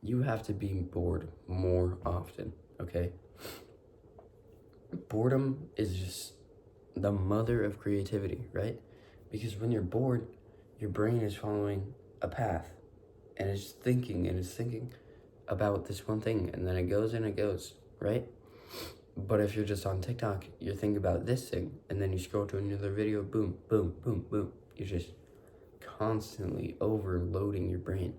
you have to be bored more often, okay? Boredom is just the mother of creativity, right? Because when you're bored, your brain is following a path and it's thinking about this one thing, and then it goes and it goes, right? But if you're just on TikTok, you're thinking about this thing, and then you scroll to another video, boom, boom, boom, boom. You're just constantly overloading your brain,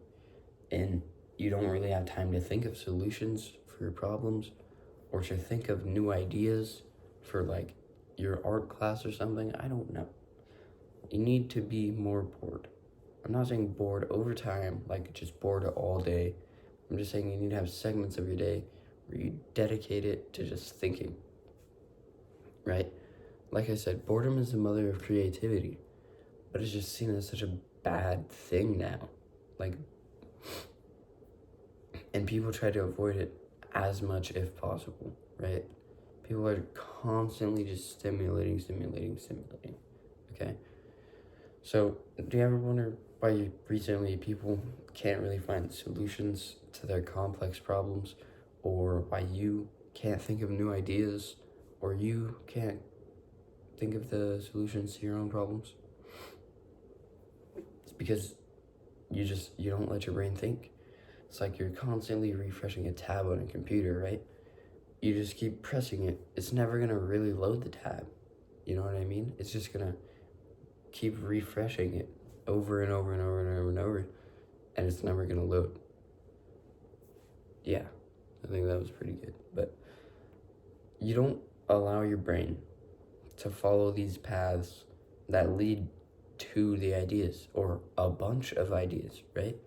and you don't really have time to think of solutions for your problems or to think of new ideas for like your art class or something. I don't know. You need to be more bored. I'm not saying bored over time, like just bored all day. I'm just saying you need to have segments of your day where you dedicate it to just thinking, right? Like I said, boredom is the mother of creativity, but it's just seen as such a bad thing now. Like, and people try to avoid it as much if possible, right? People are constantly just stimulating, okay? So, do you ever wonder why recently people can't really find solutions to their complex problems, or why you can't think of new ideas, or you can't think of the solutions to your own problems? It's because you don't let your brain think. It's like you're constantly refreshing a tab on a computer, right? You just keep pressing it. It's never gonna really load the tab. You know what I mean? It's just gonna keep refreshing it over and over and over and over and over, and it's never gonna load. Yeah, I think that was pretty good. But you don't allow your brain to follow these paths that lead to the ideas or a bunch of ideas, right?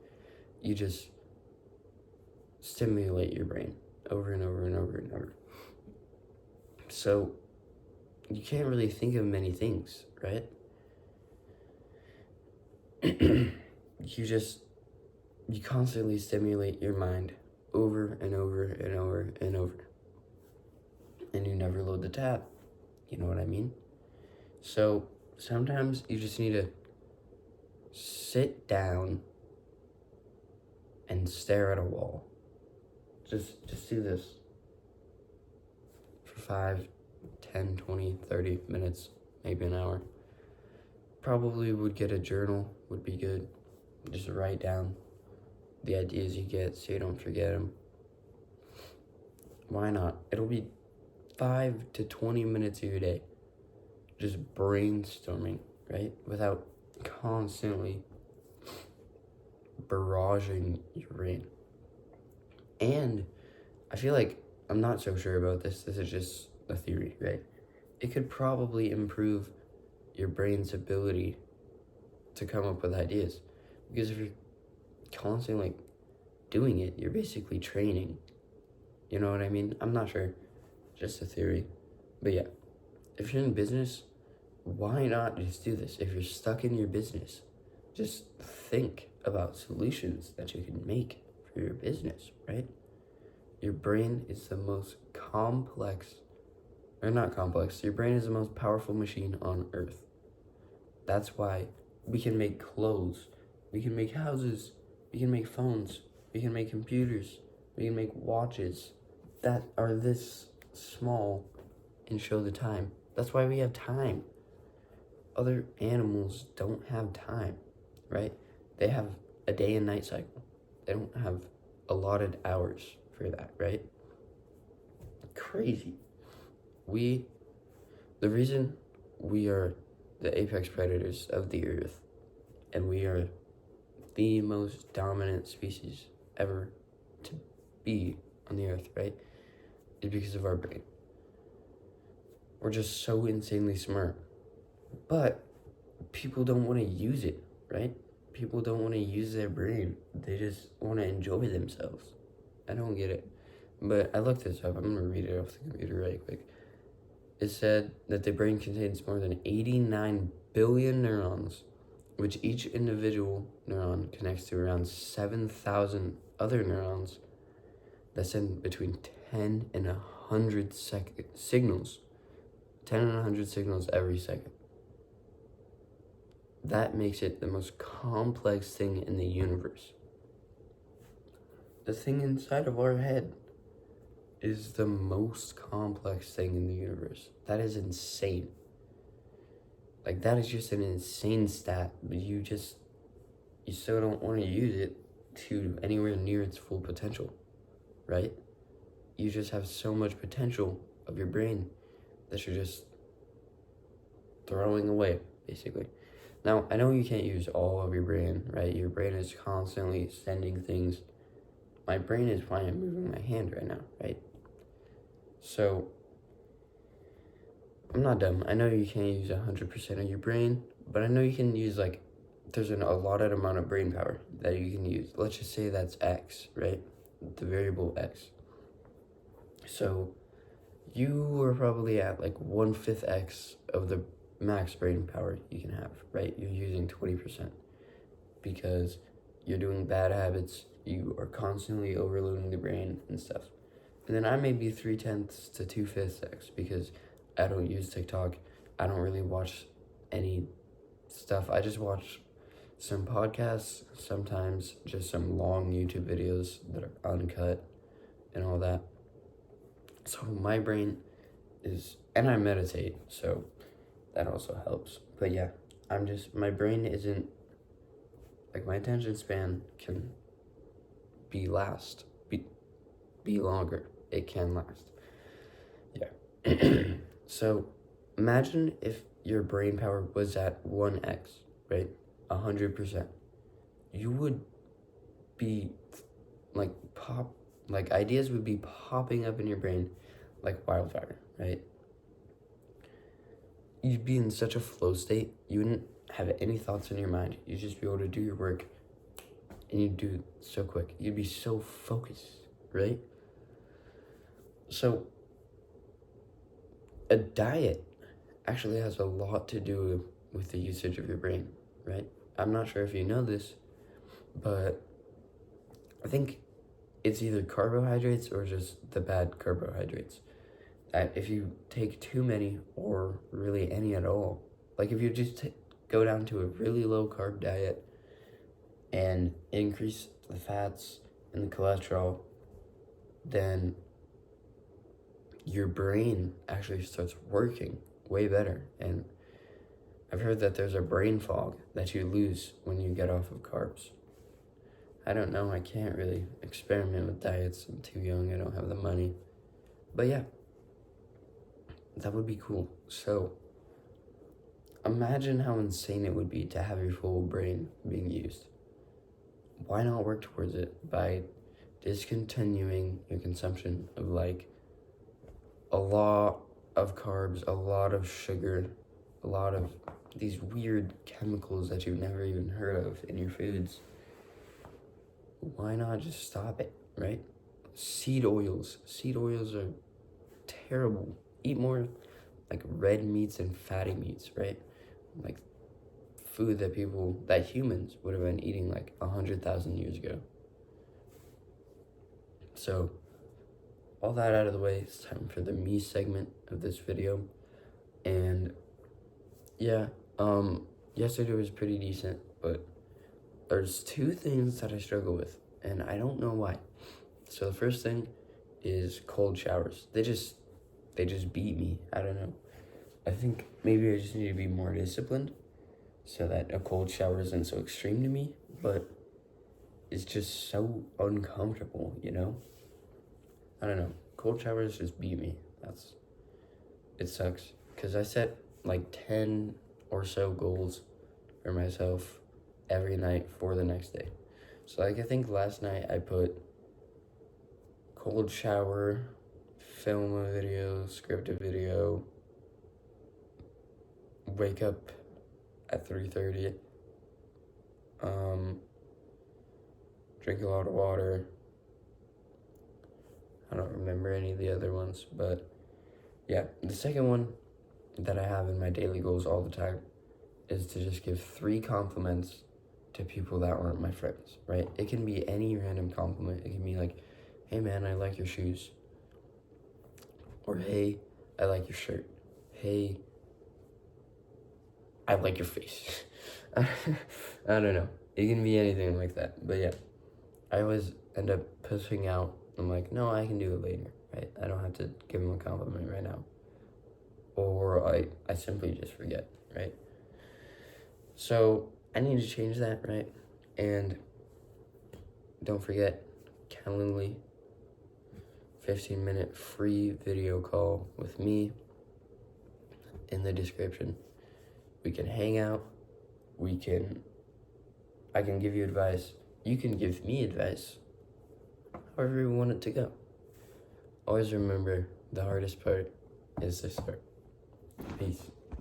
You just stimulate your brain over and over and over and over. So you can't really think of many things, right? You constantly stimulate your mind over and over and over and over, and you never load the tab. You know what I mean? So sometimes you just need to sit down and stare at a wall. Just do this for 5, 10, 20, 30 minutes, maybe an hour. Probably would get a journal, would be good. Just write down the ideas you get so you don't forget them. Why not? It'll be 5 to 20 minutes of your day just brainstorming, right? Without constantly barraging your brain. And I feel like, I'm not so sure about this is just a theory, right? It could probably improve your brain's ability to come up with ideas, because if you're constantly doing it, you're basically training. You know what I mean? I'm not sure, just a theory. But yeah, if you're in business, why not just do this? If you're stuck in your business, just think about solutions that you can make for your business, right? Your brain is the most your brain is the most powerful machine on earth. That's why we can make clothes, we can make houses, we can make phones, we can make computers, we can make watches that are this small and show the time. That's why we have time. Other animals don't have time, right? They have a day and night cycle. They don't have allotted hours for that, right? Crazy. The reason we are the apex predators of the earth, and we are the most dominant species ever to be on the earth, right, is because of our brain. We're just so insanely smart. But people don't want to use it, right? People don't want to use their brain. They just want to enjoy themselves. I don't get it. But I looked this up. I'm going to read it off the computer right quick. It said that the brain contains more than 89 billion neurons, which each individual neuron connects to around 7,000 other neurons that send between 10 and 100 signals. 10 and 100 signals every second. That makes it the most complex thing in the universe. the thing inside of our head is the most complex thing in the universe. That is insane. Like, that is just an insane stat, but you still don't want to use it to anywhere near its full potential, right? You just have so much potential of your brain that you're just throwing away, basically. Now, I know you can't use all of your brain, right? Your brain is constantly sending things. My brain is why I'm moving my hand right now, right? So, I'm not dumb. I know you can't use 100% of your brain, but I know you can use, like, there's an allotted amount of brain power that you can use. Let's just say that's X, right? The variable X. So, you are probably at, like, 1/5 X of the max brain power you can have, right? You're using 20% because you're doing bad habits, you are constantly overloading the brain and stuff. And then I may be 3/10 to 2/5 X because I don't use TikTok. I don't really watch any stuff. I just watch some podcasts, sometimes just some long YouTube videos that are uncut and all that. So my brain is, and I meditate, so that also helps. But yeah, my brain isn't, like, my attention span can be longer. It can last. Yeah. So imagine if your brain power was at 1x, right? 100%. You would be ideas would be popping up in your brain like wildfire, right? You'd be in such a flow state, you wouldn't have any thoughts in your mind. You'd just be able to do your work, and you'd do it so quick. You'd be so focused, right? So, a diet actually has a lot to do with the usage of your brain, right? I'm not sure if you know this, but I think it's either carbohydrates or just the bad carbohydrates. That if you take too many, or really any at all, like if you just go down to a really low carb diet and increase the fats and the cholesterol, then your brain actually starts working way better. And I've heard that there's a brain fog that you lose when you get off of carbs. I don't know, I can't really experiment with diets. I'm too young, I don't have the money. But yeah, that would be cool. So, imagine how insane it would be to have your full brain being used. Why not work towards it by discontinuing your consumption of, like, a lot of carbs, a lot of sugar, a lot of these weird chemicals that you've never even heard of in your foods? Why not just stop it, right? Seed oils are terrible. Eat more, like, red meats and fatty meats, right? Like food that humans would have been eating like 100,000 years ago. So, all that out of the way, it's time for the me segment of this video. And yeah, yesterday was pretty decent, but there's two things that I struggle with, and I don't know why. So the first thing is cold showers. They just beat me. I don't know. I think maybe I just need to be more disciplined so that a cold shower isn't so extreme to me, but it's just so uncomfortable, you know? I don't know. Cold showers just beat me. It sucks. Because I set like 10 or so goals for myself every night for the next day. So, like, I think last night I put cold shower, film a video, script a video, wake up at 3:30, drink a lot of water. I don't remember any of the other ones, but yeah, the second one that I have in my daily goals all the time is to just give 3 compliments to people that aren't my friends, right? It can be any random compliment. It can be like, hey man, I like your shoes. Or hey, I like your shirt. Hey, I like your face. I don't know. It can be anything like that. But yeah, I always end up pushing out. I'm like, no, I can do it later, right? I don't have to give him a compliment right now. Or I simply just forget, right? So I need to change that, right? And don't forget, Calendly, 15-minute free video call with me in the description. We can hang out. I can give you advice. You can give me advice. However you want it to go. Always remember, the hardest part is the start. Peace.